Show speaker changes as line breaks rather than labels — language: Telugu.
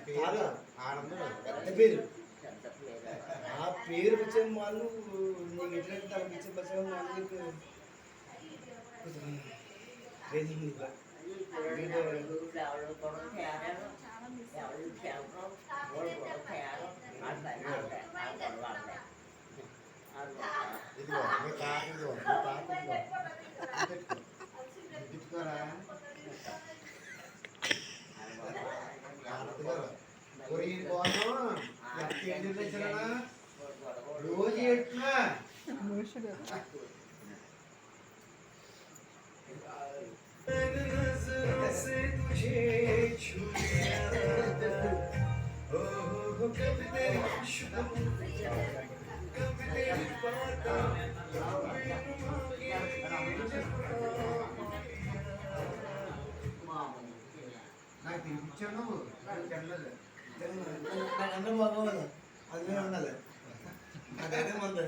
పెద్ద పేరు ఆ పేరు వచ్చే వాళ్ళు నీకు ఎట్లయితే తనకి ఇచ్చే వచ్చే వాళ్ళు నీకు రోజు ఎట్లా నాకు తినిపించాను నువ్వు తినలేదు బాగోదు అదే ఉండాలి అదే ముందు